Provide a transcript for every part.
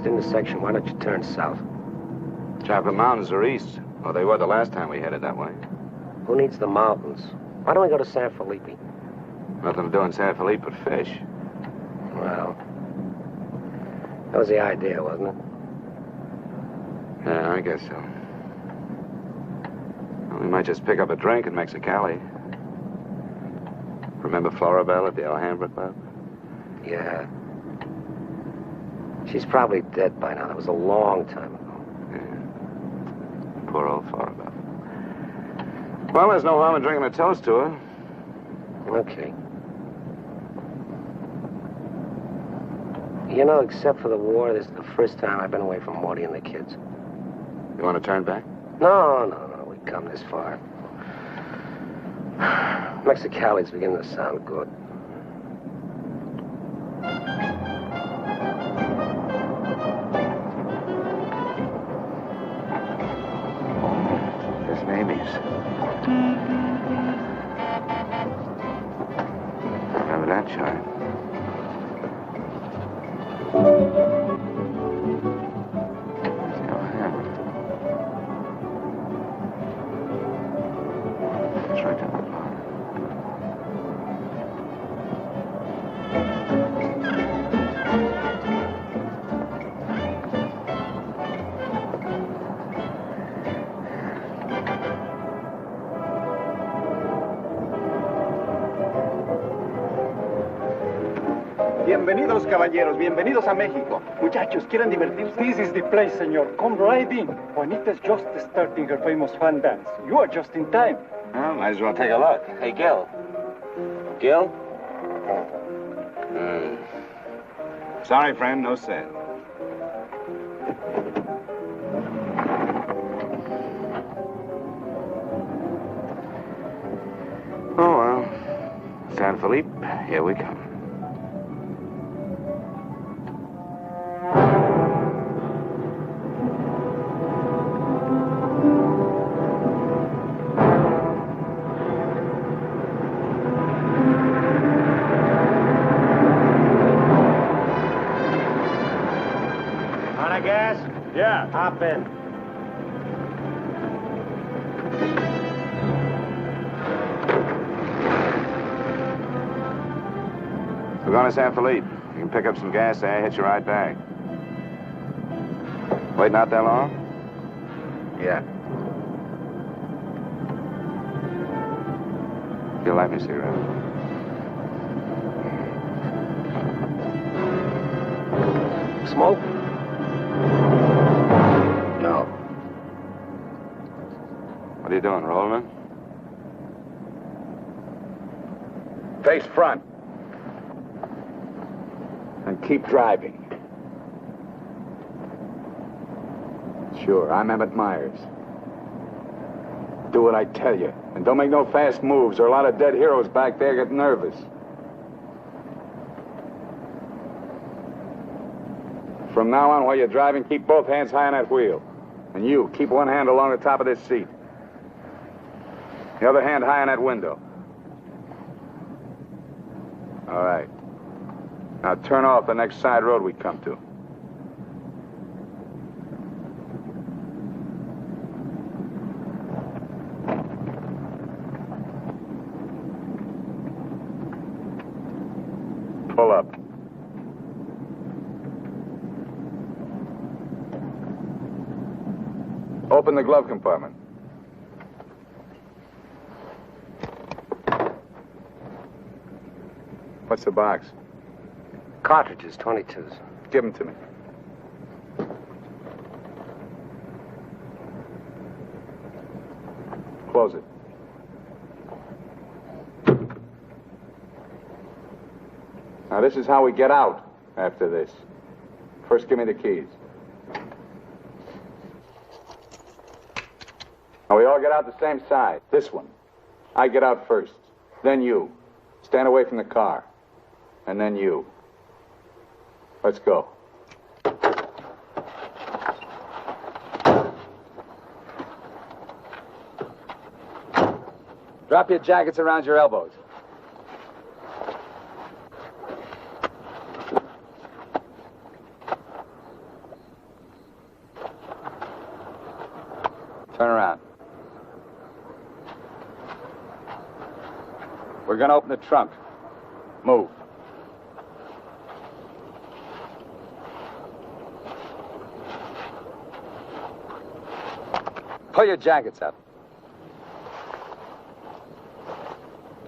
next intersection. Why don't you turn south? Chocolate Mountains are east. Well, they were the last time we headed that way. Who needs the mountains? Why don't we go to San Felipe? Nothing to do in San Felipe but fish. Well, that was the idea, wasn't it? Yeah, I guess so. Well, we might just pick up a drink in Mexicali. Remember Floribel at the Alhambra Club? Yeah. She's probably dead by now. That was a long time ago. Yeah. Poor old Floribel. Well, there's no harm in drinking a toast to her. Okay. You know, except for the war, this is the first time I've been away from Morty and the kids. You want to turn back? No. We've come this far. Mexicali's beginning to sound good. His name is. Remember that chime? It's right down the block. Bienvenidos, caballeros. Bienvenidos a México. Muchachos, ¿quieren divertirse? This is the place, senor. Come right in. Juanita's just starting her famous fan dance. You are just in time. Well, might as well take a look. Hey, Gil. Gil? Sorry, friend, no sale. Oh, well. San Felipe, here we come. Yeah. Hop in. We're going to San Felipe. You can pick up some gas there, hitch a ride back. Wait not that long? Yeah. You'll light me a cigarette. Smoke? No. What are you doing, rolling? Face front. And keep driving. Sure, I'm Emmett Myers. Do what I tell you. And don't make no fast moves, or a lot of dead heroes back there get nervous. From now on, while you're driving, keep both hands high on that wheel. And you, keep one hand along the top of this seat. The other hand high on that window. All right. Now turn off the next side road we come to. Pull up. Open the glove compartment. What's the box? Cartridges, 22s. Give them to me. Close it. Now, this is how we get out after this. First, give me the keys. Now, we all get out the same side. This one. I get out first. Then you. Stand away from the car. And then you. Let's go. Drop your jackets around your elbows. Turn around. We're gonna open the trunk. Move. Pull your jackets up.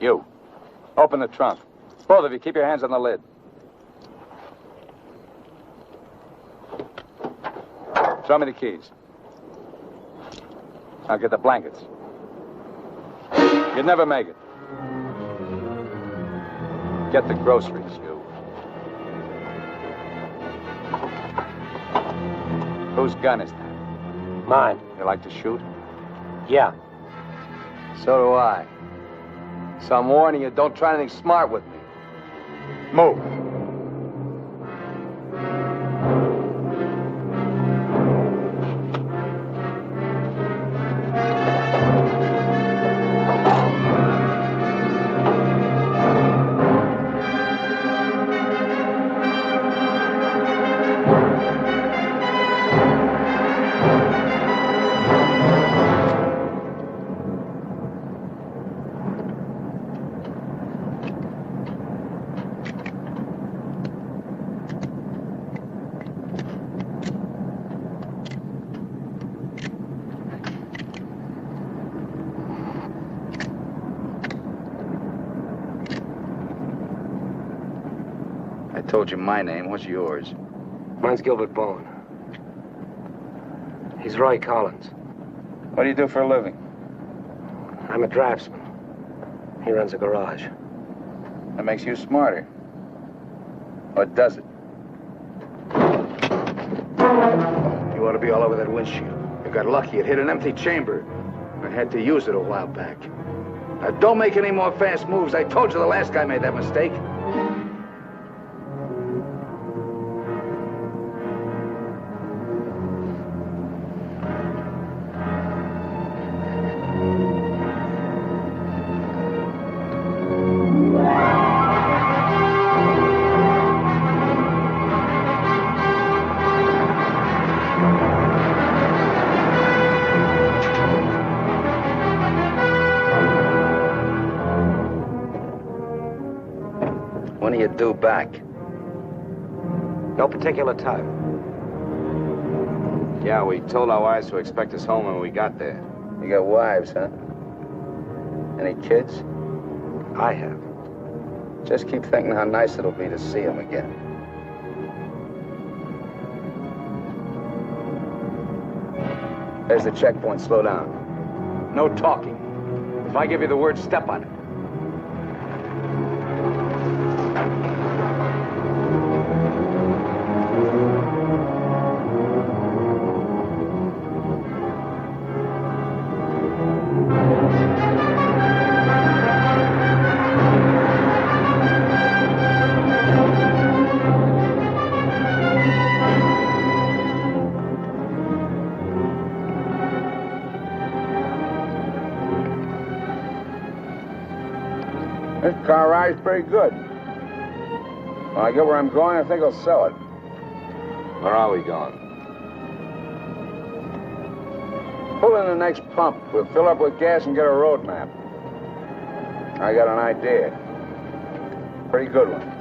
You. Open the trunk. Both of you, keep your hands on the lid. Throw me the keys. Now get the blankets. You'd never make it. Get the groceries, you. Whose gun is that? Mine. You like to shoot? Yeah. So do I. So I'm warning you, don't try anything smart with me. Move. I told you my name. What's yours? Mine's Gilbert Bowen. He's Roy Collins. What do you do for a living? I'm a draftsman. He runs a garage. That makes you smarter. Or does it? You ought to be all over that windshield. You got lucky. It hit an empty chamber. I had to use it a while back. Now, don't make any more fast moves. I told you the last guy made that mistake. When are you due back? No particular time. Yeah, we told our wives to expect us home when we got there. You got wives, huh? Any kids? I have. Just keep thinking how nice it'll be to see them again. There's the checkpoint. Slow down. No talking. If I give you the word, step on it. This car ride's pretty good. When I get where I'm going, I think I'll sell it. Where are we going? Pull in the next pump. We'll fill up with gas and get a road map. I got an idea. Pretty good one.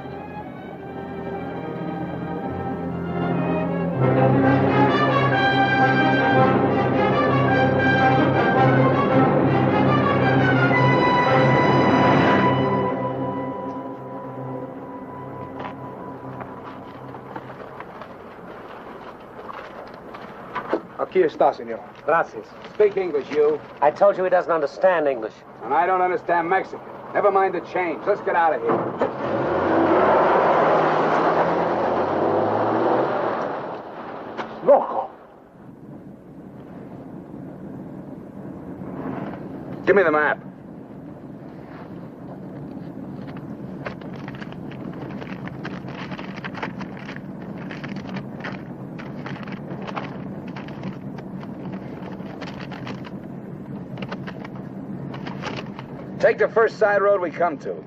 Aquí está, señor. Gracias. Speak English, you. I told you he doesn't understand English. And I don't understand Mexican. Never mind the change. Let's get out of here. Loco. Give me the map. Take the first side road we come to.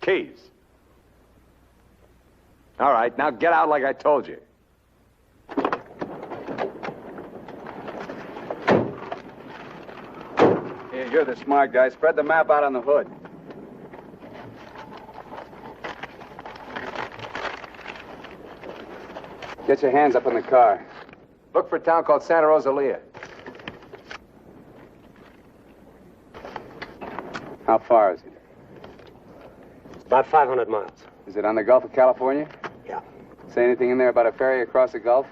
keys. All right, now get out like I told you. Here, you're the smart guy. Spread the map out on the hood. Get your hands up in the car. Look for a town called Santa Rosalia. How far is it? About 500 miles. Is it on the Gulf of California? Yeah. Say anything in there about a ferry across the Gulf?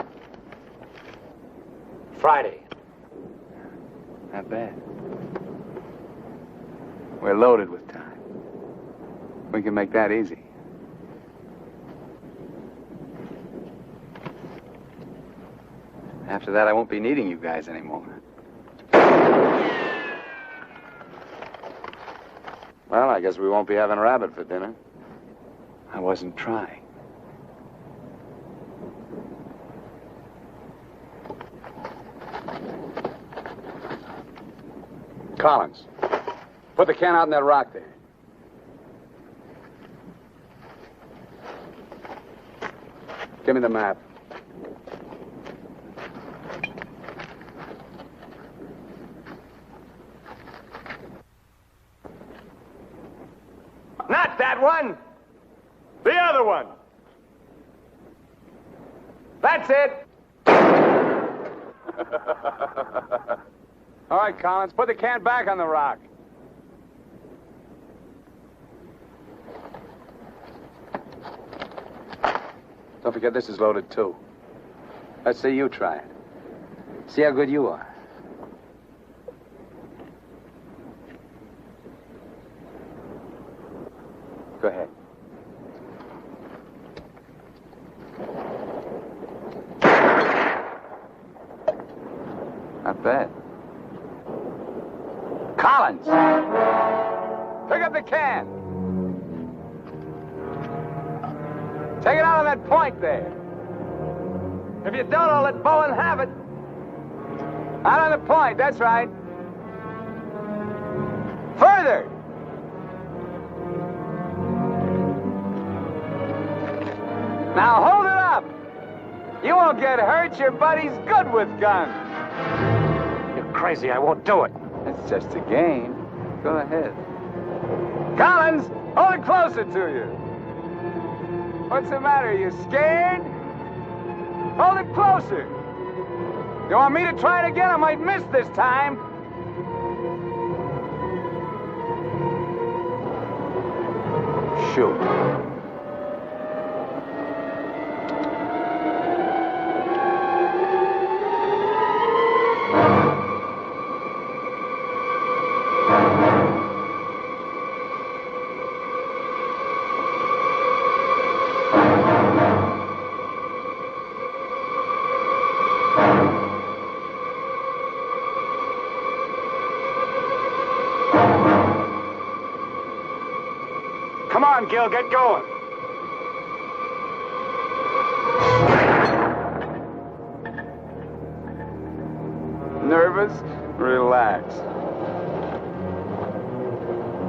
Friday. Not bad. We're loaded with time. We can make that easy. After that, I won't be needing you guys anymore. Well, I guess we won't be having rabbit for dinner. I wasn't trying. Collins, put the can out in that rock there. Give me the map. Not that one! The other one! That's it! All right, Collins, put the can back on the rock. Don't forget this is loaded, too. Let's see you try it. See how good you are. Go ahead. Not bad. Collins! Pick up the can! Take it out on that point there. If you don't, I'll let Bowen have it. Out on the point, that's right. Further! Now hold it up! You won't get hurt, your buddy's good with guns. You're crazy, I won't do it. It's just a game. Go ahead. Collins, hold it closer to you. What's the matter? You scared? Hold it closer. You want me to try it again? I might miss this time. Shoot. Come on, Gil, get going. Nervous? Relax.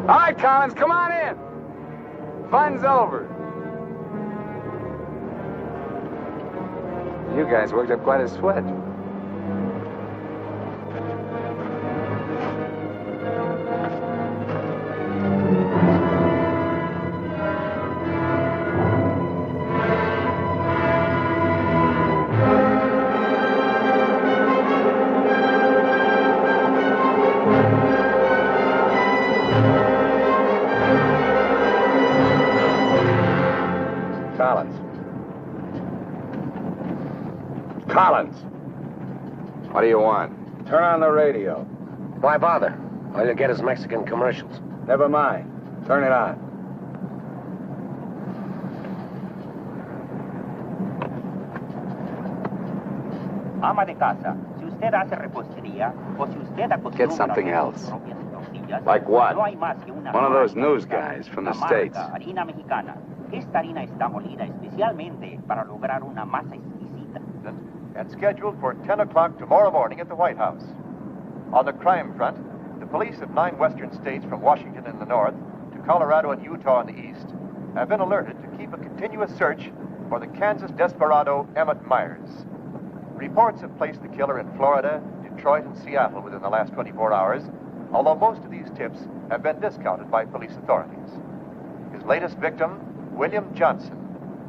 All right, Collins, come on in. Fun's over. You guys worked up quite a sweat. Collins. What do you want? Turn on the radio. Why bother? All you'll get is Mexican commercials. Never mind. Turn it on. Ama de casa, si usted hace repostería o si usted acostumbra Get something a else. sus propias tortillas, Like what? no hay más que una One of those sola news marca, guys from the la States. marca harina mexicana. Esta harina está molida especialmente para lograr una masa exquisita. And scheduled for 10 o'clock tomorrow morning at the White House. On the crime front, the police of 9 western states from Washington in the north to to Colorado and Utah in the east have been alerted to keep a continuous search for the Kansas desperado Emmett Myers. Reports have placed the killer in Florida, Detroit, and Seattle within the last 24 hours, although most of these tips have been discounted by police authorities. His latest victim, William Johnson,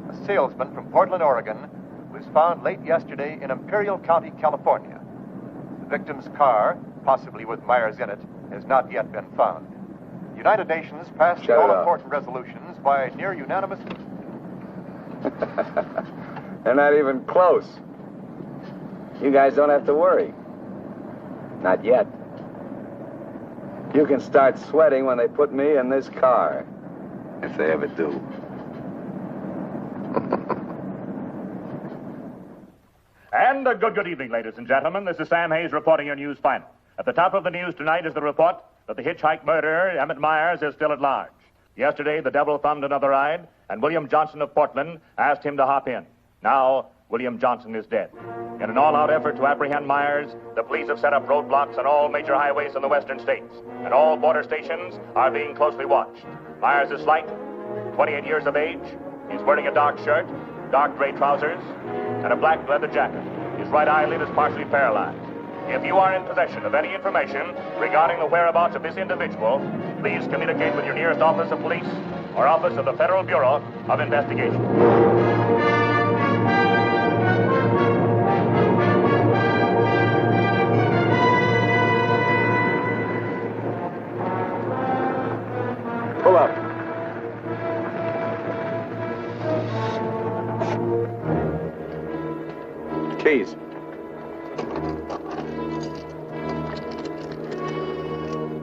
a salesman from Portland, Oregon, was found late yesterday in Imperial County, California. The victim's car, possibly with Myers in it, has not yet been found. The United Nations passed all-important resolutions by near unanimous... They're not even close. You guys don't have to worry. Not yet. You can start sweating when they put me in this car. If they ever do. And a good evening, ladies and gentlemen. This is Sam Hayes reporting your news final. At the top of the news tonight is the report that the Hitch-Hike murderer, Emmett Myers, is still at large. Yesterday, the devil thumbed another ride, and William Johnson of Portland asked him to hop in. Now, William Johnson is dead. In an all-out effort to apprehend Myers, the police have set up roadblocks on all major highways in the western states, and all border stations are being closely watched. Myers is slight, 28 years of age. He's wearing a dark shirt, dark gray trousers, and a black leather jacket. His right eyelid is partially paralyzed. If you are in possession of any information regarding the whereabouts of this individual, please communicate with your nearest office of police or office of the Federal Bureau of Investigation. Pull up. Keys.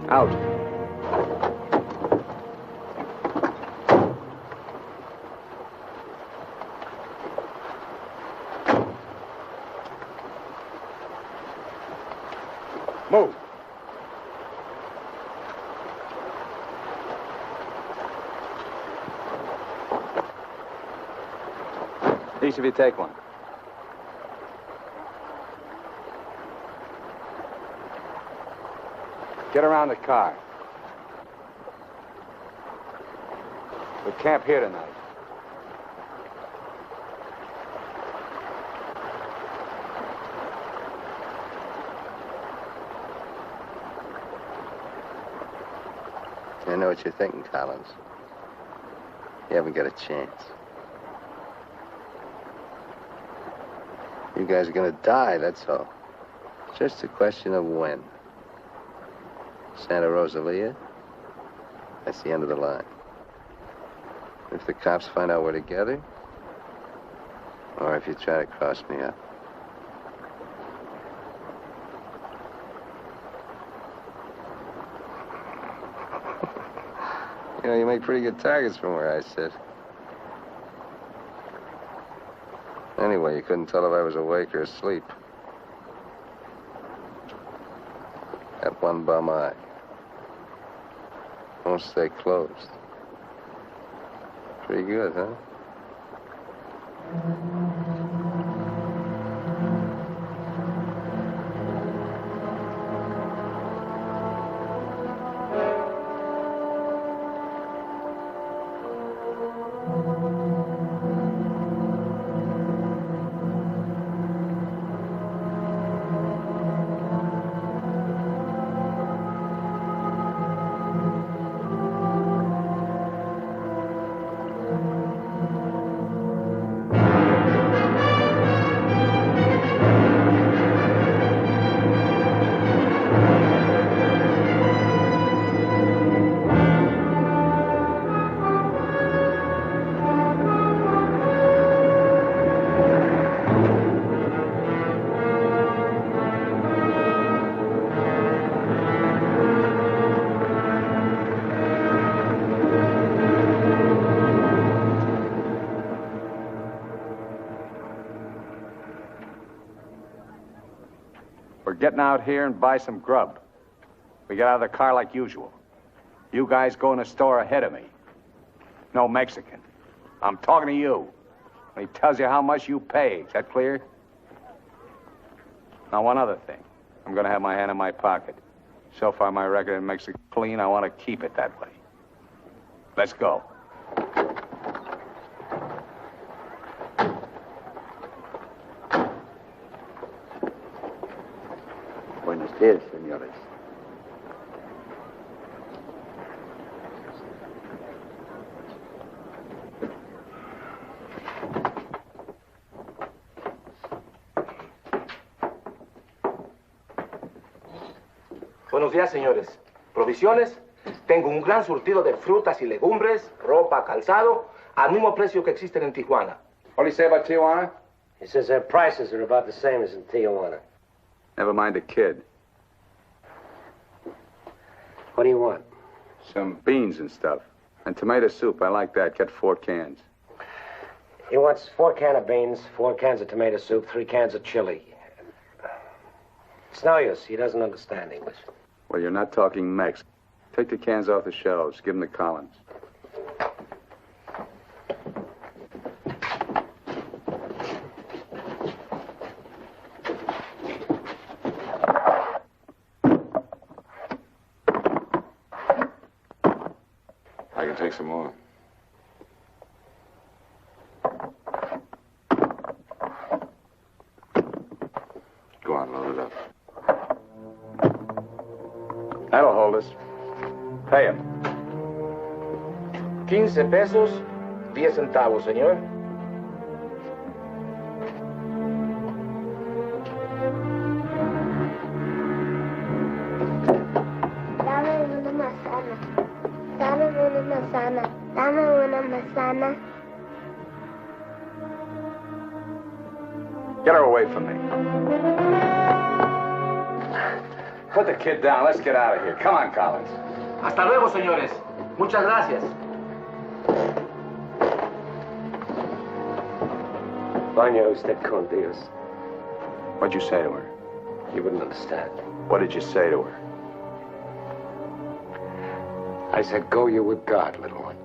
Out. Move. Each of you take one. Get around the car. We camp here tonight. I know what you're thinking, Collins. You haven't got a chance. You guys are gonna die, that's all. Just a question of when. Santa Rosalia, that's the end of the line. If the cops find out we're together, or if you try to cross me up. You know, you make pretty good targets from where I sit. Anyway, you couldn't tell if I was awake or asleep. Got one bum eye. Won't stay closed. Pretty good, huh? Getting out here and buy some grub. We get out of the car like usual. You guys go in the store ahead of me. No Mexican. I'm talking to you. And he tells you how much you pay. Is that clear? Now, one other thing. I'm going to have my hand in my pocket. So far, my record in Mexico clean. I want to keep it that way. Let's go. Buenos días, señores. Buenos días, señores. ¿Provisiones? Tengo un gran surtido de frutas y legumbres, ropa, calzado, al mismo precio que existen en Tijuana. What do you say about Tijuana? He says their prices are about the same as in Tijuana. Never mind the kid. What do you want? Some beans and stuff. And tomato soup. I like that. Get 4 cans. He wants 4 cans of beans, 4 cans of tomato soup, 3 cans of chili. It's no use. He doesn't understand English. Well, you're not talking Mex. Take the cans off the shelves. Give them to Collins. I can take some more. Go on, load it up. That'll hold us. Pay him. 15 pesos, 10 centavos, señor. Dame una manzana. Dame una manzana. Dame una manzana. Get her away from me. Put the kid down. Let's get out of here. Come on, Collins. Hasta luego, señores. Muchas gracias. Vaya usted con Dios. What'd you say to her? You wouldn't understand. What did you say to her? I said, go you with God, little one.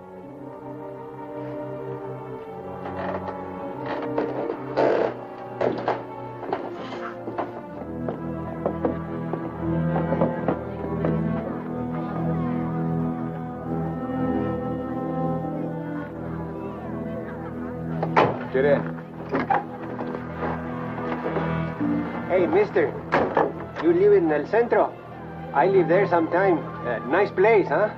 Get in. Hey, mister. You live in El Centro? I live there sometime. Nice place, huh?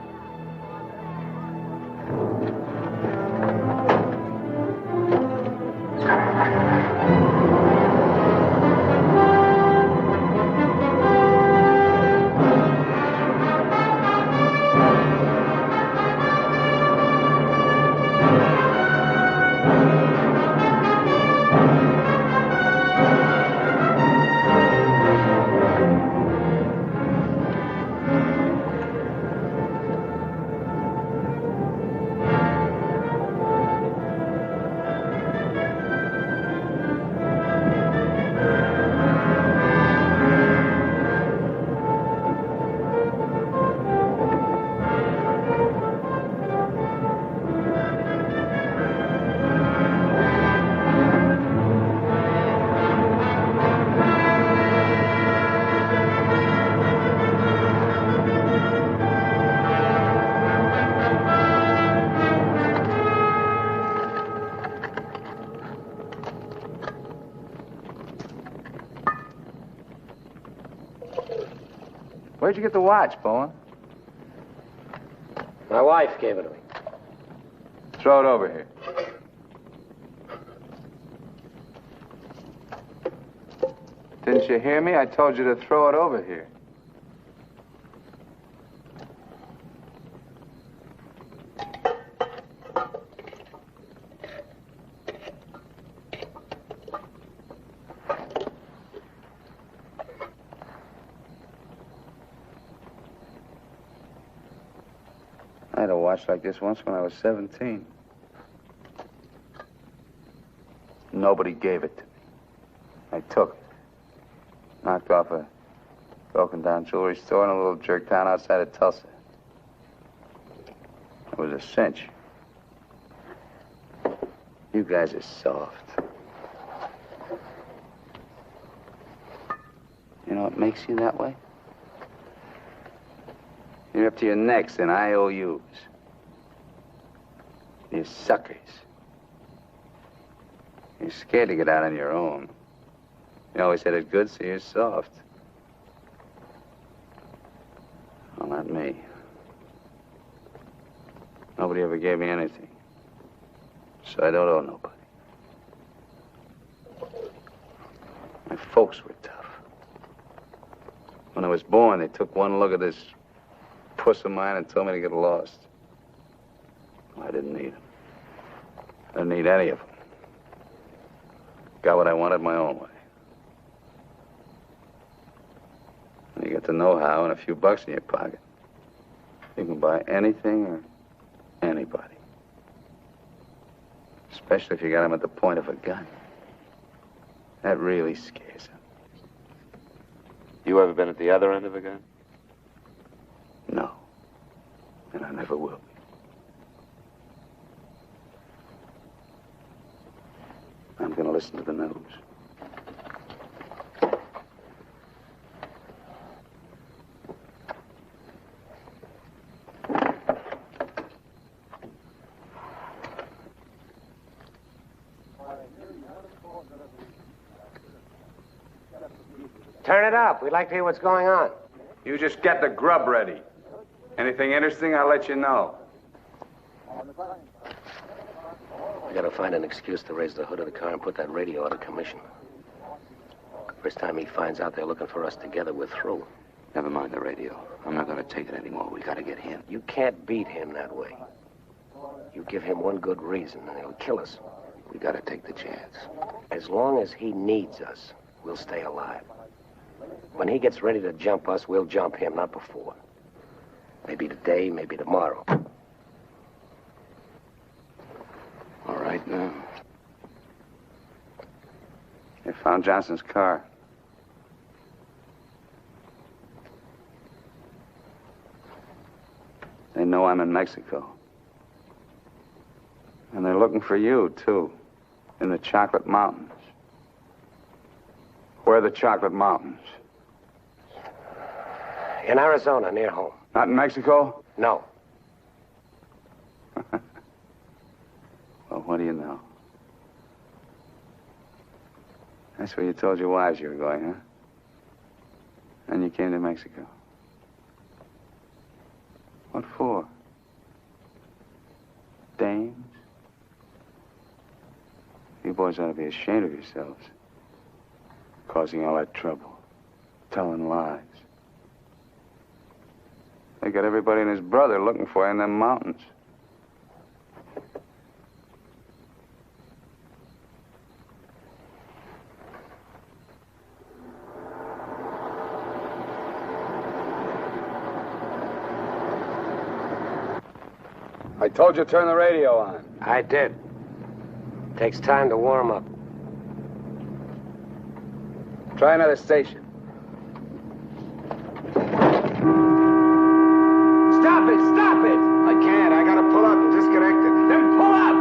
Where'd you get the watch, Bowen? My wife gave it to me. Throw it over here. Didn't you hear me? I told you to throw it over here. I had a watch like this once when I was 17. Nobody gave it to me. I took it. Knocked off a broken-down jewelry store in a little jerk town outside of Tulsa. It was a cinch. You guys are soft. You know what makes you that way? You're up to your necks in IOUs. You suckers. You're scared to get out on your own. You always had it good, so you're soft. Well, not me. Nobody ever gave me anything. So I don't owe nobody. My folks were tough. When I was born, they took one look at this puss of mine and told me to get lost. Well, I didn't need them. I didn't need any of them. Got what I wanted my own way. And you get to know how, and a few bucks in your pocket, you can buy anything or anybody. Especially if you got them at the point of a gun. That really scares them. You ever been at the other end of a gun? No. And I never will be. I'm going to listen to the news. Turn it up. We'd like to hear what's going on. You just get the grub ready. Anything interesting, I'll let you know. We gotta find an excuse to raise the hood of the car and put that radio out of commission. First time he finds out they're looking for us together, we're through. Never mind the radio. I'm not going to take it anymore. We got to get him. You can't beat him that way. You give him one good reason and he'll kill us. We got to take the chance. As long as he needs us, we'll stay alive. When he gets ready to jump us, we'll jump him, not before. Maybe today, maybe tomorrow. All right, now. They found Johnson's car. They know I'm in Mexico. And they're looking for you, too, in the Chocolate Mountains. Where are the Chocolate Mountains? In Arizona, near home. Not in Mexico? No. Well, what do you know? That's where you told your wives you were going, huh? And you came to Mexico. What for? Dames? You boys ought to be ashamed of yourselves. Causing all that trouble. Telling lies. They got everybody and his brother looking for you in them mountains. I told you to turn the radio on. I did. Takes time to warm up. Try another station. Stop it! Stop it! I can't. I gotta pull up and disconnect it. Then pull up!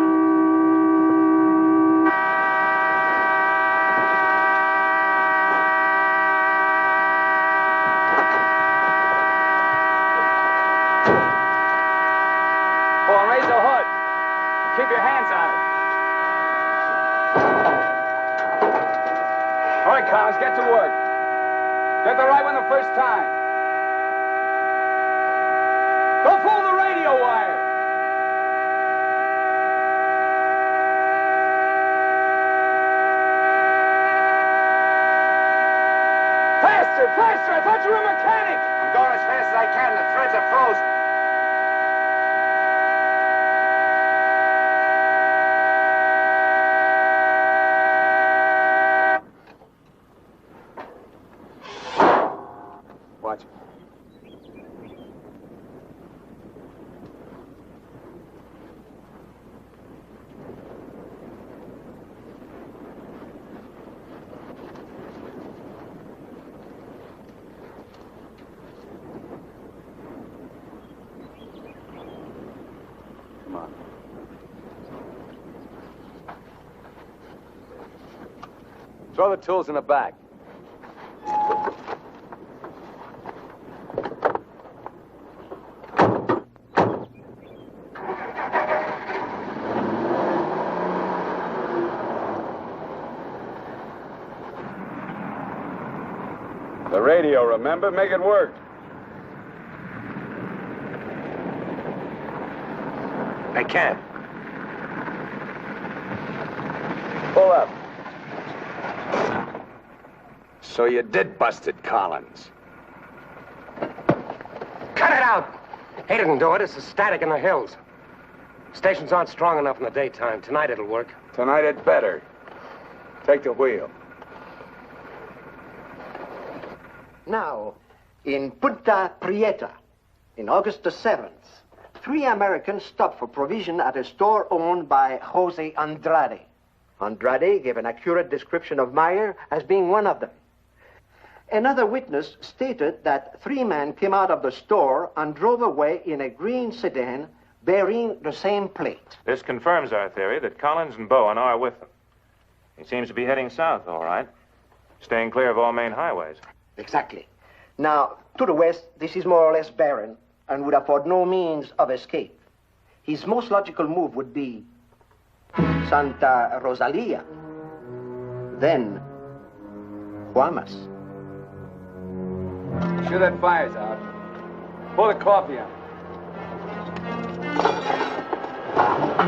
Go on, raise the hood. Keep your hands on it. All right, Collins, get to work. Get the right one the first time. Don't fool the radio wire. Faster, faster! I thought you were a mechanic. I'm going as fast as I can. The threads are frozen. Watch it. Come on. Throw the tools in the back. radio, remember? Make it work. I can't. Pull up. So you did bust it, Collins. Cut it out! He didn't do it. It's the static in the hills. Stations aren't strong enough in the daytime. Tonight it'll work. Tonight it better. Take the wheel. Now, in Punta Prieta, in August the 7th, 3 Americans stopped for provision at a store owned by Jose Andrade. Andrade gave an accurate description of Meyer as being one of them. Another witness stated that 3 men came out of the store and drove away in a green sedan bearing the same plate. This confirms our theory that Collins and Bowen are with them. He seems to be heading south, all right, staying clear of all main highways. Exactly. Now, to the west, this is more or less barren and would afford no means of escape. His most logical move would be Santa Rosalia, then Guamas. Sure that fire's out. Pull the coffee on.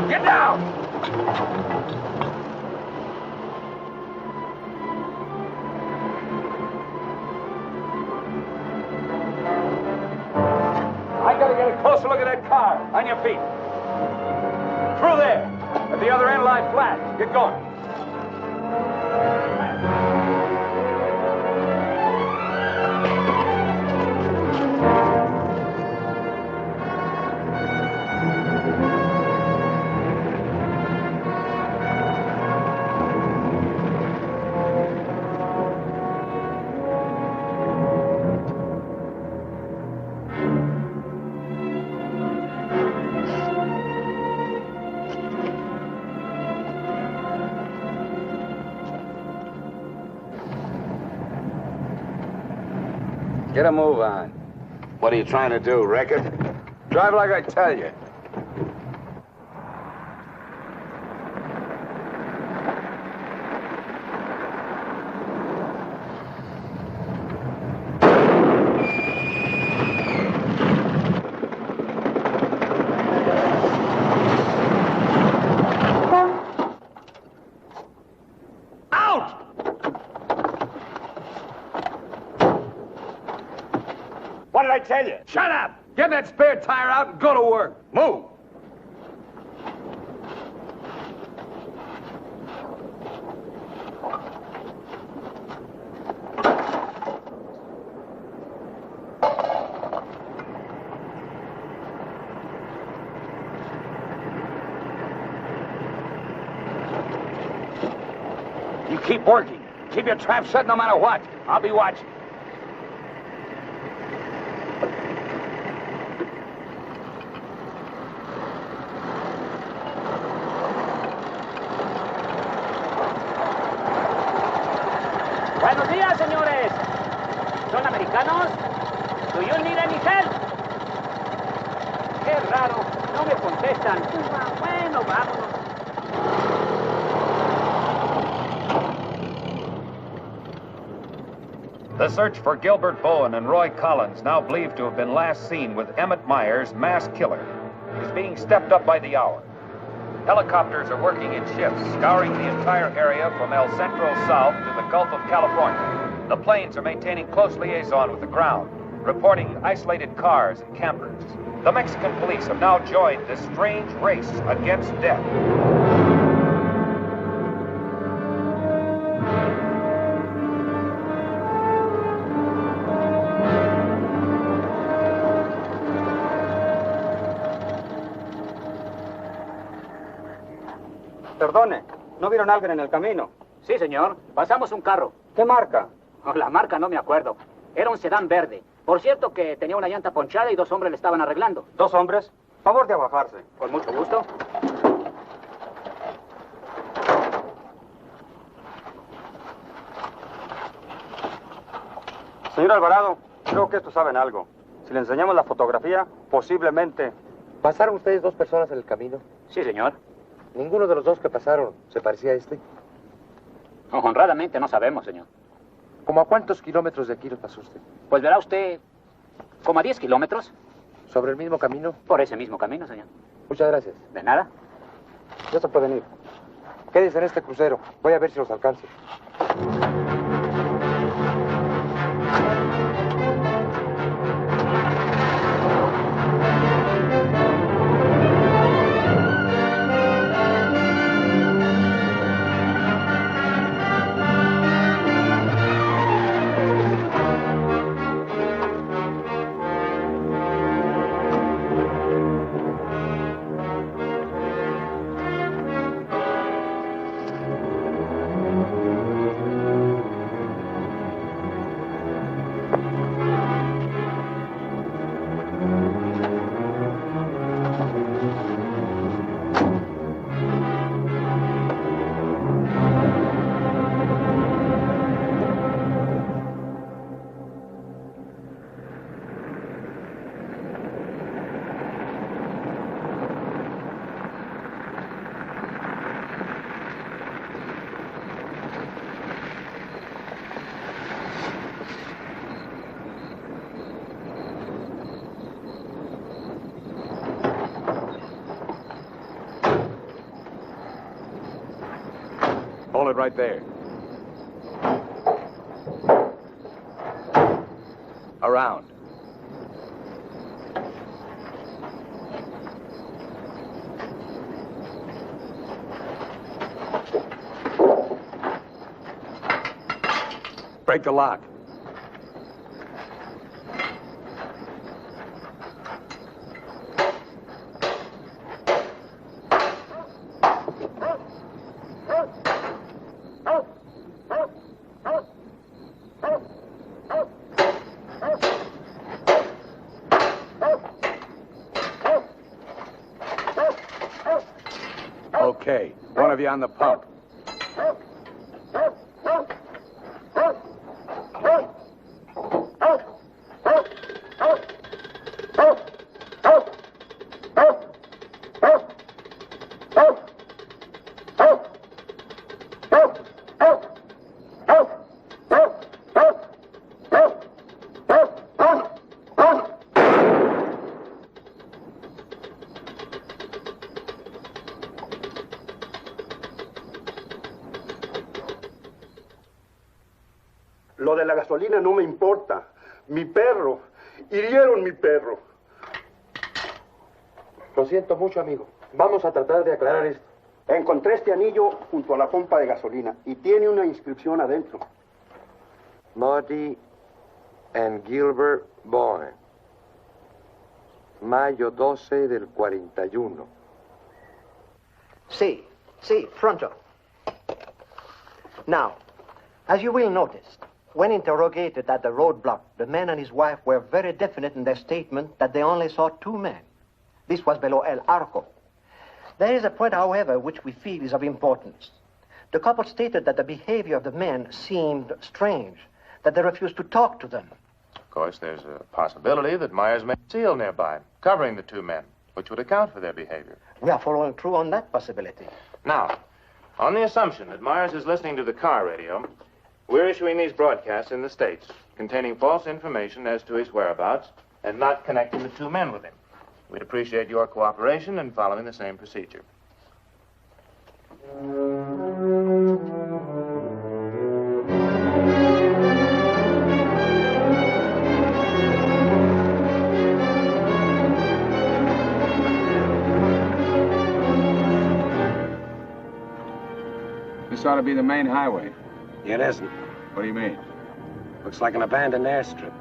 Get down! I gotta get a closer look at that car. On your feet. Through there. At the other end, lie flat. Get going. Get a move on. What are you trying to do, wreck it? Drive like I tell you. Tell you. Shut up! Get that spare tire out and go to work. Move! You keep working. Keep your trap shut no matter what. I'll be watching. Buenos días, señores. ¿Son americanos? Do you need any help? Qué raro, no me contestan. Bueno, vámonos. The search for Gilbert Bowen and Roy Collins, now believed to have been last seen with Emmett Myers, mass killer, is being stepped up by the hour. Helicopters are working in shifts, scouring the entire area from El Centro south to the Gulf of California. The planes are maintaining close liaison with the ground, reporting isolated cars and campers. The Mexican police have now joined this strange race against death. Perdone, ¿no vieron a alguien en el camino? Sí, señor. Pasamos un carro. ¿Qué marca? Oh, la marca no me acuerdo. Era un sedán verde. Por cierto que tenía una llanta ponchada y 2 hombres le estaban arreglando. ¿2 hombres? Favor de abajarse. Con mucho gusto. Señor Alvarado, creo que estos saben algo. Si le enseñamos la fotografía, posiblemente... ¿Pasaron ustedes 2 personas en el camino? Sí, señor. ¿Ninguno de los 2 que pasaron se parecía a este? Honradamente no sabemos, señor. ¿Cómo a cuántos kilómetros de aquí lo pasó usted? Pues verá usted, como a 10 kilómetros. ¿Sobre el mismo camino? Por ese mismo camino, señor. Muchas gracias. De nada. Ya se pueden ir. Quédense en este crucero. Voy a ver si los alcanzo. Hold it right there. Around. Break the lock. Okay, one of you on the pump. Lo de la gasolina no me importa. Mi perro. Hirieron mi perro. Lo siento mucho, amigo. Vamos a tratar de aclarar esto. Encontré este anillo junto a la pompa de gasolina y tiene una inscripción adentro. Marty and Gilbert Bowen. Mayo 12 del 41. Sí, pronto. Now, as you will notice, when interrogated at the roadblock, the man and his wife were very definite in their statement that they only saw two men. This was below El Arco. There is a point, however, which we feel is of importance. The couple stated that the behavior of the men seemed strange, that they refused to talk to them. Of course, there's a possibility that Myers may be sealed nearby, covering the two men, which would account for their behavior. We are following through on that possibility. Now, on the assumption that Myers is listening to the car radio, we're issuing these broadcasts in the States, containing false information as to his whereabouts and not connecting the two men with him. We'd appreciate your cooperation in following the same procedure. This ought to be the main highway. It isn't. What do you mean? Looks like an abandoned airstrip.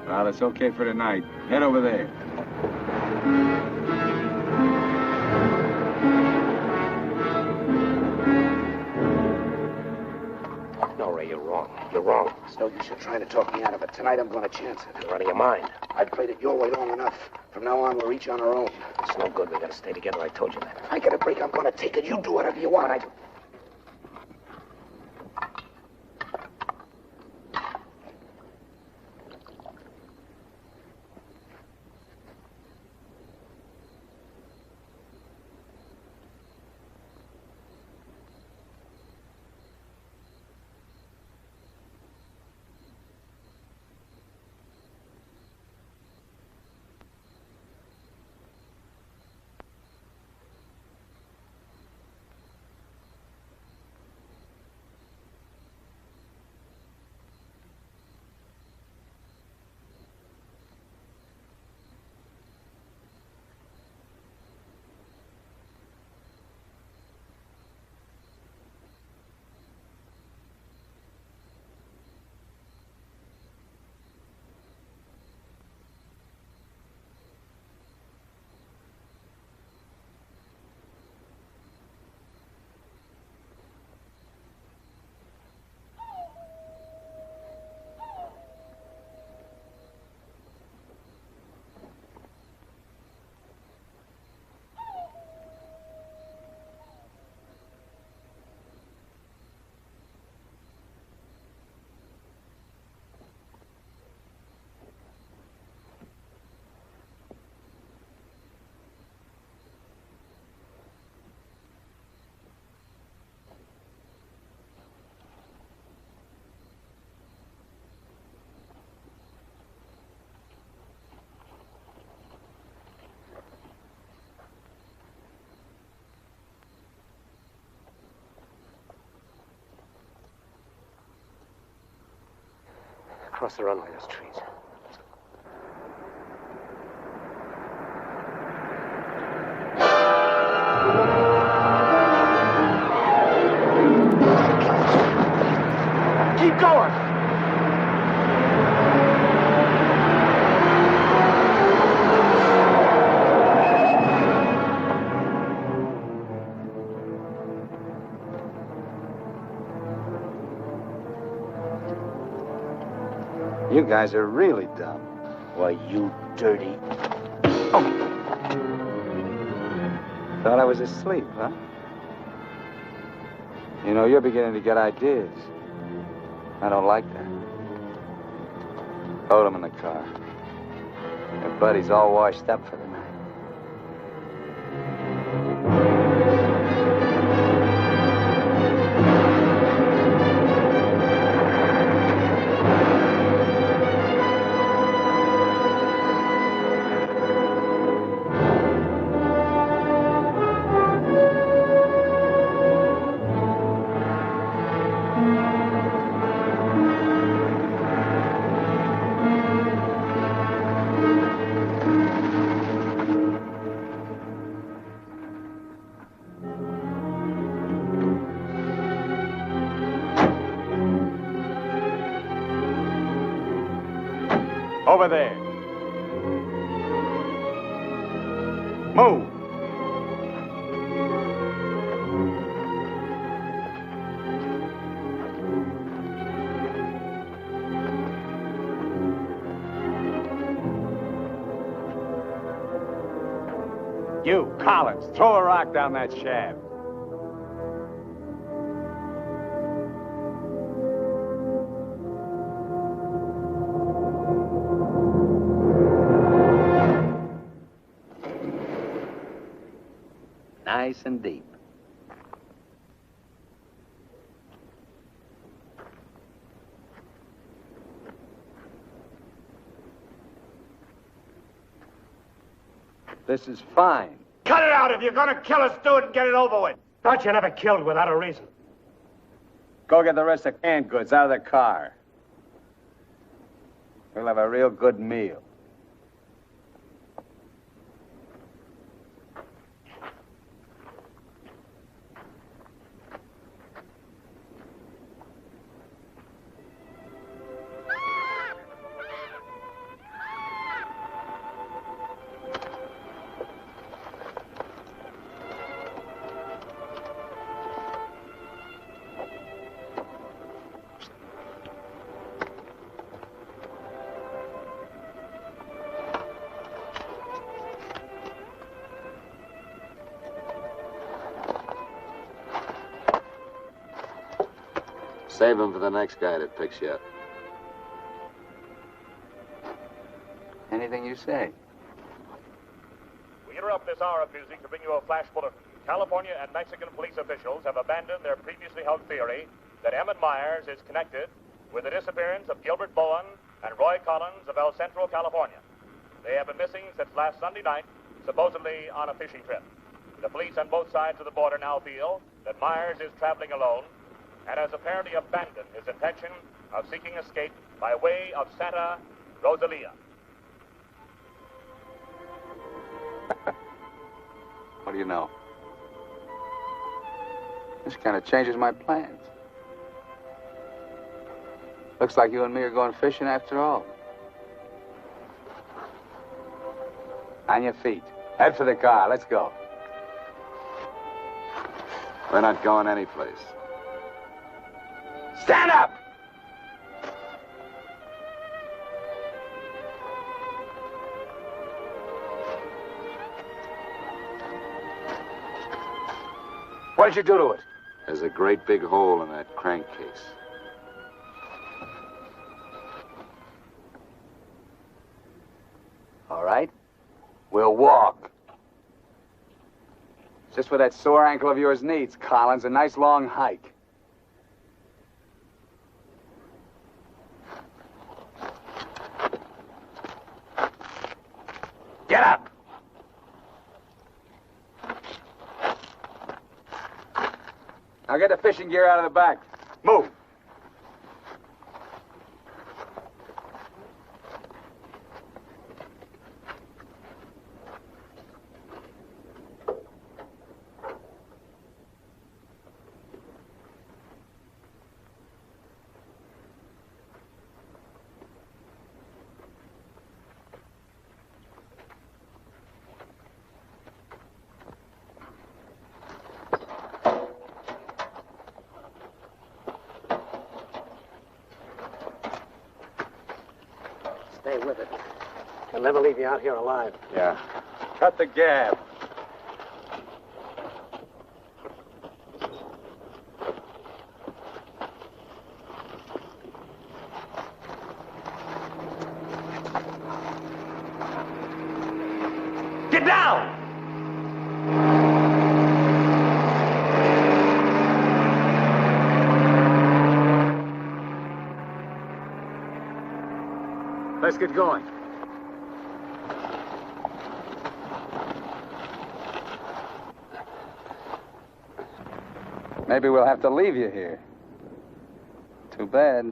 Well, it's okay for tonight. Head over there. No, Ray, you're wrong. You're wrong. It's no use you trying to talk me out of it. Tonight I'm going to chance it. You're out of your mind. I've played it your way long enough. From now on, we're each on our own. It's no good. We gotta stay together. I told you that. If I get a break, I'm going to take it. You do whatever you want. across the runway, those trees. Keep going! You guys are really dumb. Why, you dirty... Oh. Thought I was asleep, huh? You know, you're beginning to get ideas. I don't like that. Hold him in the car. Your buddy's all washed up for the night. Over there. Move. You, Collins, throw a rock down that shaft. Nice and deep. This is fine. Cut it out. If you're gonna kill us, do it and get it over with. Thought you never killed without a reason. Go get the rest of canned goods out of the car. We'll have a real good meal. Save him for the next guy that picks you up. Anything you say. We interrupt this hour of music to bring you a flash bulletin. California and Mexican police officials have abandoned their previously held theory that Emmett Myers is connected with the disappearance of Gilbert Bowen and Roy Collins of El Centro, California. They have been missing since last Sunday night, supposedly on a fishing trip. The police on both sides of the border now feel that Myers is traveling alone and has apparently abandoned his intention of seeking escape by way of Santa Rosalia. What do you know? This kind of changes my plans. Looks like you and me are going fishing after all. On your feet. Head for the car. Let's go. We're not going anyplace. Stand up! What did you do to it? There's a great big hole in that crankcase. All right. We'll walk. Just what that sore ankle of yours needs, Collins. A nice long hike. Get up! Now get the fishing gear out of the back. Move! with it. They'll never leave you out here alive. Yeah. Cut the gab. Get down! Let's get going. Maybe we'll have to leave you here. Too bad.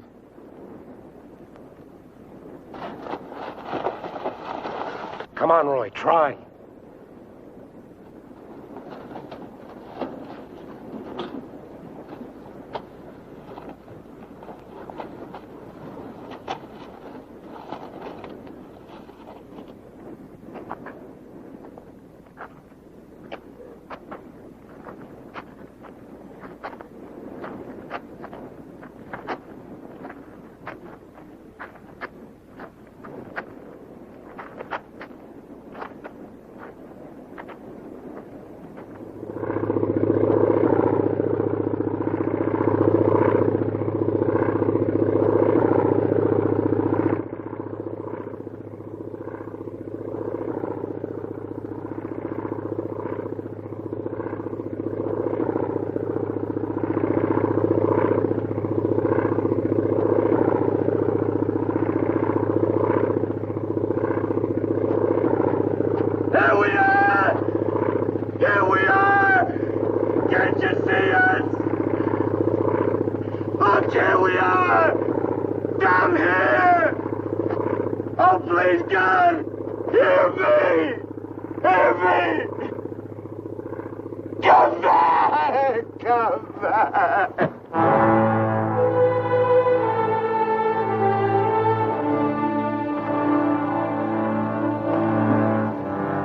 Come on, Roy, try.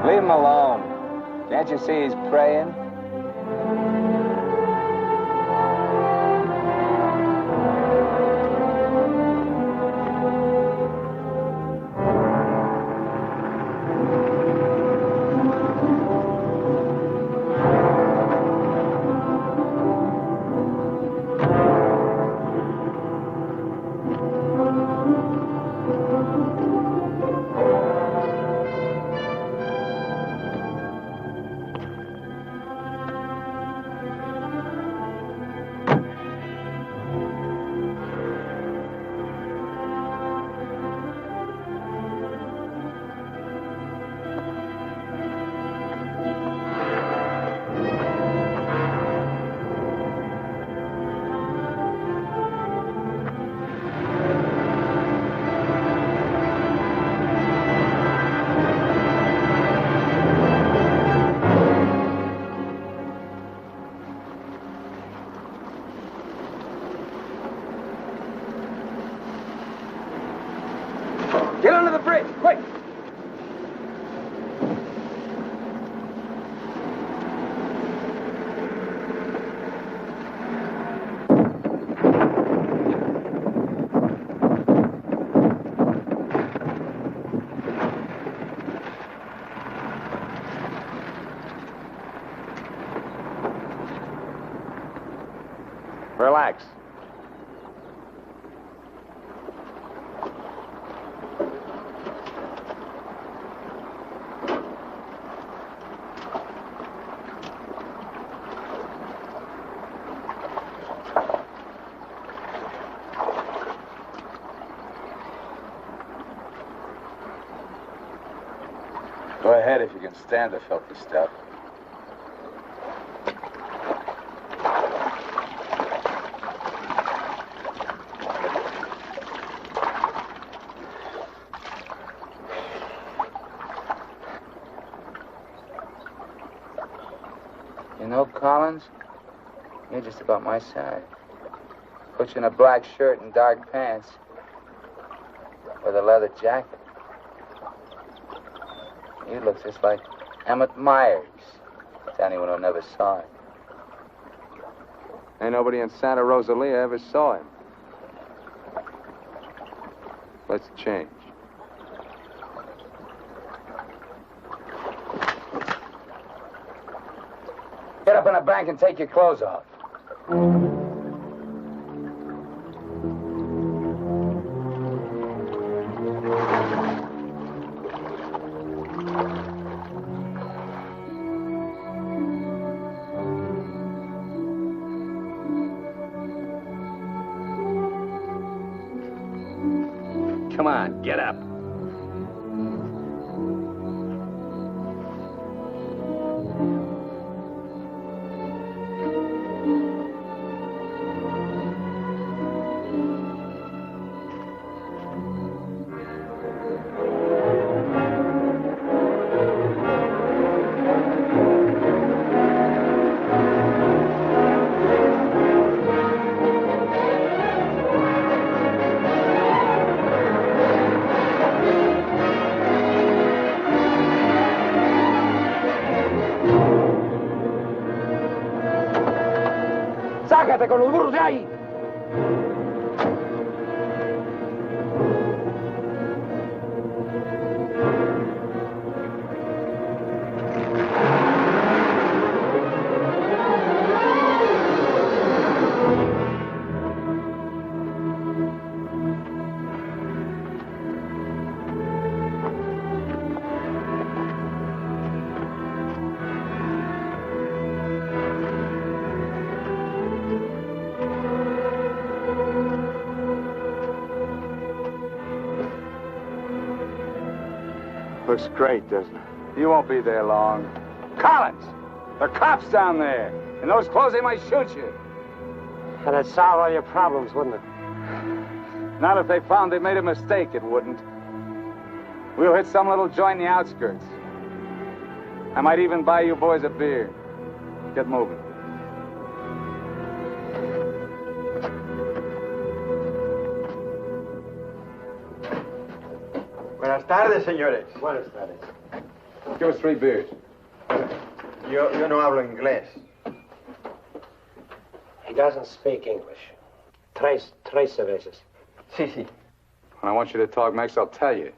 Leave him alone. Can't you see he's praying? Get under the bridge, quick! Relax. Go ahead if you can stand the filthy stuff. You know, Collins, you're just about my size. Put you in a black shirt and dark pants with a leather jacket. You look just like Emmett Myers to anyone who never saw him. Ain't nobody in Santa Rosalia ever saw him. Let's change. in a bank and take your clothes off. Come on, get up. ¡Sácate con los burros de ahí! Looks great, doesn't it? You won't be there long. Collins! There are cops down there. In those clothes, they might shoot you. That'd solve all your problems, wouldn't it? Not if they found they made a mistake, it wouldn't. We'll hit some little joint in the outskirts. I might even buy you boys a beer. Get moving. Buenas tardes, señores. Buenas tardes. Give us 3 beers. Yo no hablo inglés. He doesn't speak English. Tres cervezas. Sí, sí. When I want you to talk Mex, I'll tell you.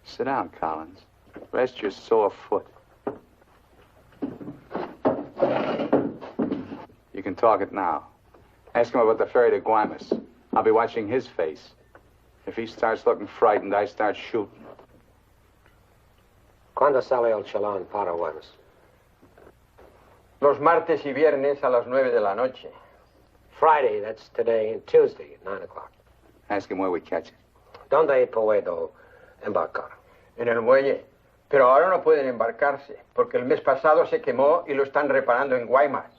Sit down, Collins. Rest your sore foot. You can talk it now. Ask him about the ferry to Guaymas. I'll be watching his face. If he starts looking frightened, I start shooting. ¿Cuándo sale el chalán para Guaymas? Los martes y viernes a las 9 de la noche. Friday, that's today, and Tuesday at 9 o'clock. Ask him where we catch it. ¿Dónde puedo embarcar? En el muelle. Pero ahora no pueden embarcarse, porque el mes pasado se quemó y lo están reparando en Guaymas.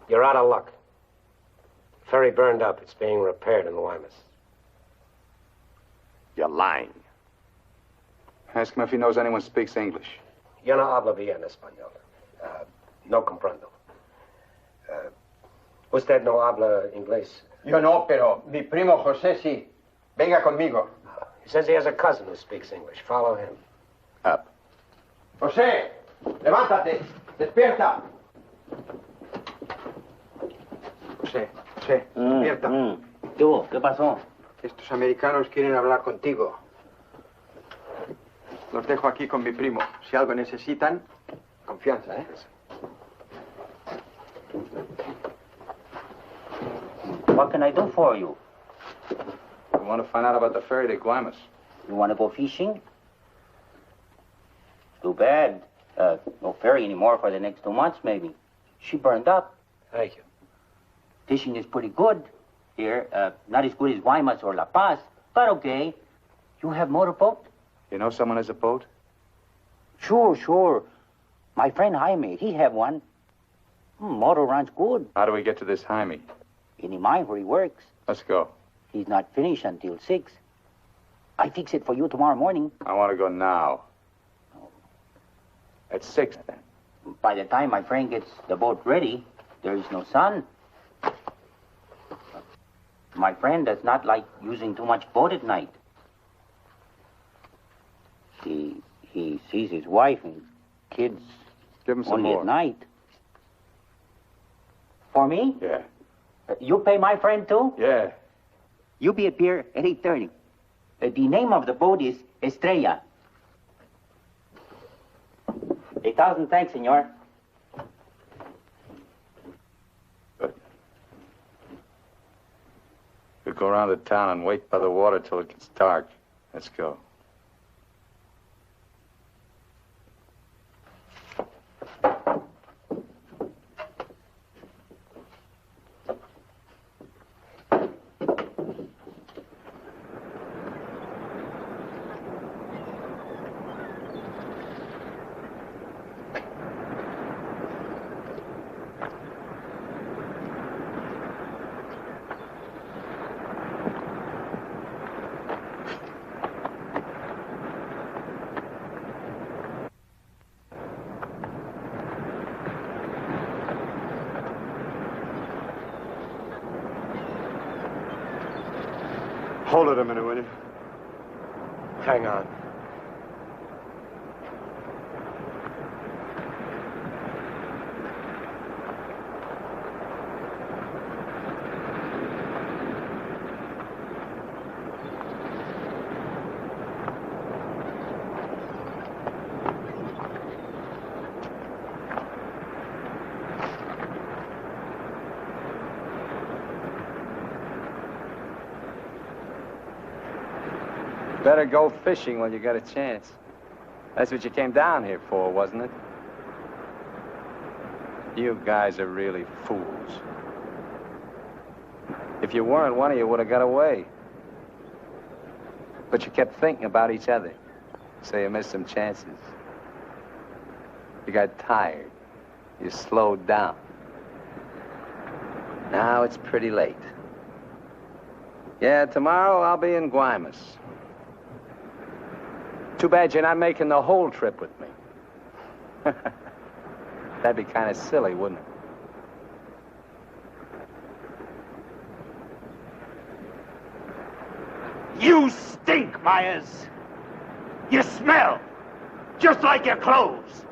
You're out of luck. Ferry burned up. It's being repaired in Guaymas. You're lying. Ask him if he knows anyone speaks English. Yo no hablo bien español. No comprendo. ¿Usted no habla inglés? Yo no, pero mi primo José sí. Venga conmigo. He says he has a cousin who speaks English. Follow him. Up. José, levántate. Despierta. José, despierta. ¿Qué pasó? Estos americanos quieren hablar contigo. Los dejo aquí con mi primo. Si algo necesitan, confianza, ¿eh? What can I do for you? We want to find out about the ferry to Guaymas. You want to go fishing? Too bad. No ferry anymore for the next 2 months, maybe. She burned up. Thank you. Fishing is pretty good here. Not as good as Guaymas or La Paz, but okay. You have motorboat? You know someone has a boat? Sure. My friend Jaime, he have one. Motor runs good. How do we get to this Jaime? In the mine where he works. Let's go. He's not finished until 6. I fix it for you tomorrow morning. I want to go now. At 6, then. By the time my friend gets the boat ready, there is no sun. My friend does not like using too much boat at night. He sees his wife and kids Give him some only more. at night. For me? Yeah. You pay my friend too? Yeah. You be at pier at 8:30. The name of the boat is Estrella. 1,000 thanks, senor. Good. We'll go around the town and wait by the water till it gets dark. Let's go. Hold it a minute, will you? Hang on. Better go fishing while you got a chance. That's what you came down here for, wasn't it? You guys are really fools. If you weren't, one of you would have got away. But you kept thinking about each other, so you missed some chances. You got tired. You slowed down. Now it's pretty late. Yeah, tomorrow I'll be in Guaymas. Too bad you're not making the whole trip with me. That'd be kind of silly, wouldn't it? You stink, Myers. You smell, just like your clothes.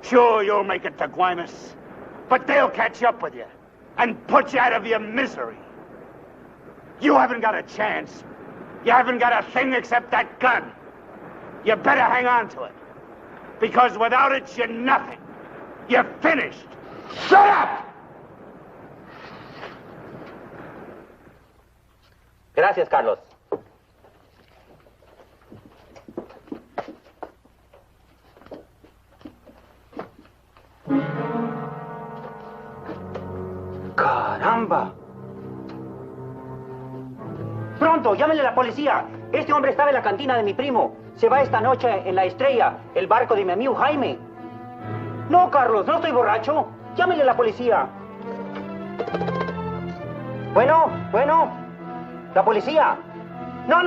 Sure, you'll make it to Guaymas, but they'll catch up with you and put you out of your misery. You haven't got a chance. You haven't got a thing except that gun. You better hang on to it, because without it, you're nothing. You're finished. Shut up! Gracias, Carlos. ¡Caramba! Pronto, llámenle a la policía. Este hombre estaba en la cantina de mi primo. Se va esta noche en la Estrella, el barco de mi amigo Jaime. No, Carlos, no estoy borracho. Llámenle a la policía. Bueno, la policía. No,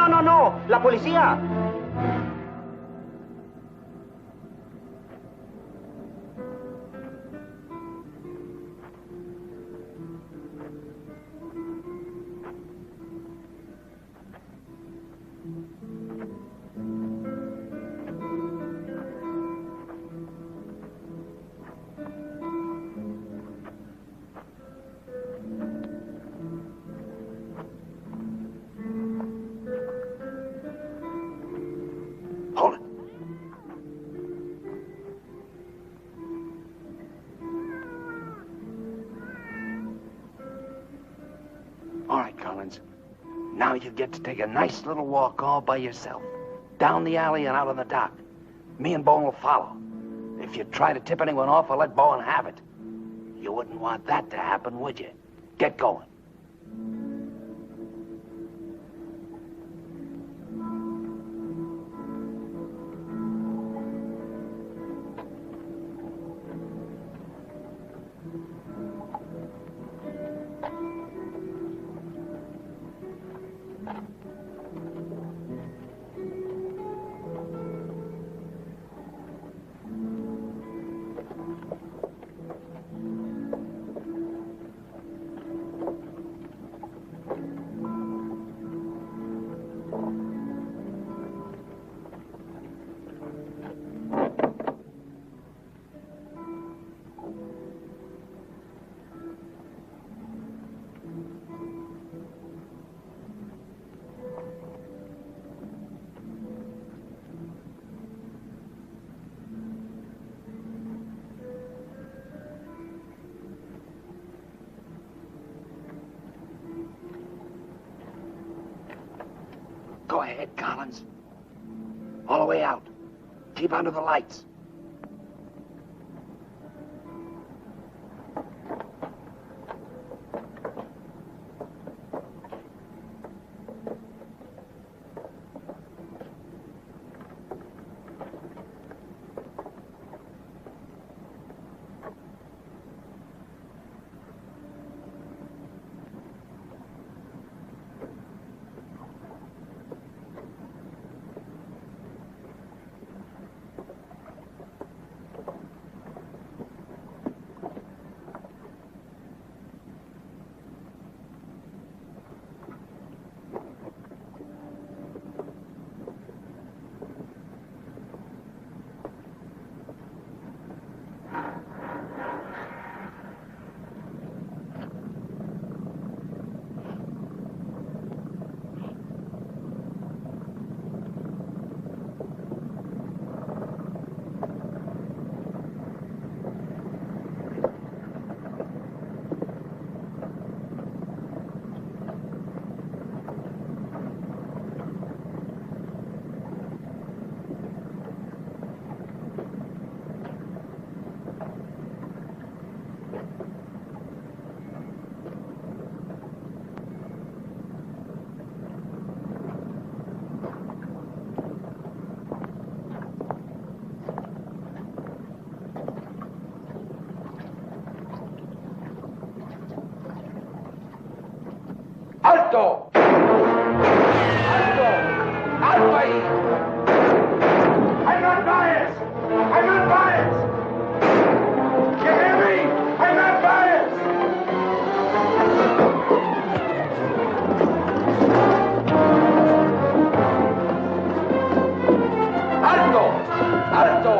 la policía. Now you get to take a nice little walk all by yourself. Down the alley and out on the dock. Me and Bowen will follow. If you try to tip anyone off, I'll let Bowen have it. You wouldn't want that to happen, would you? Get going. ahead, Collins. All the way out. Keep under the lights. ¡Alto! ¡Alto! ¡Alto ahí! I'm not biased! I'm not biased! You hear me? I'm not biased! ¡Alto! ¡Alto!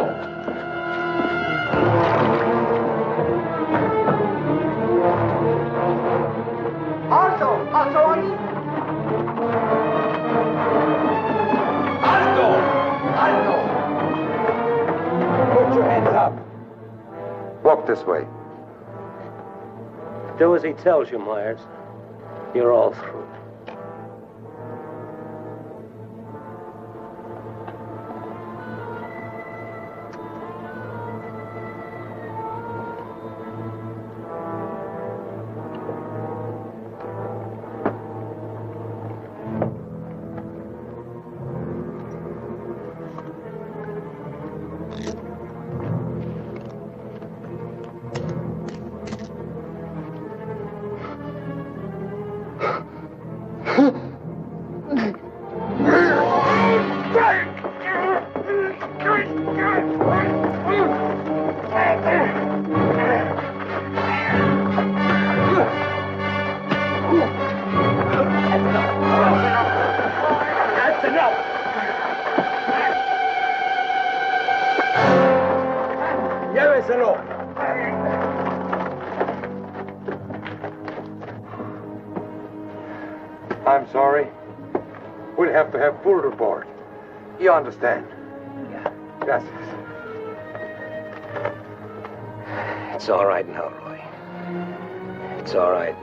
Also ahí. ¡Alto! ¡Alto! Put your hands up. Walk this way. Do as he tells you, Myers. You're all through. I'm sorry. We'll have to have full report. You understand? Yeah. Gracias. It's all right now, Roy. It's all right.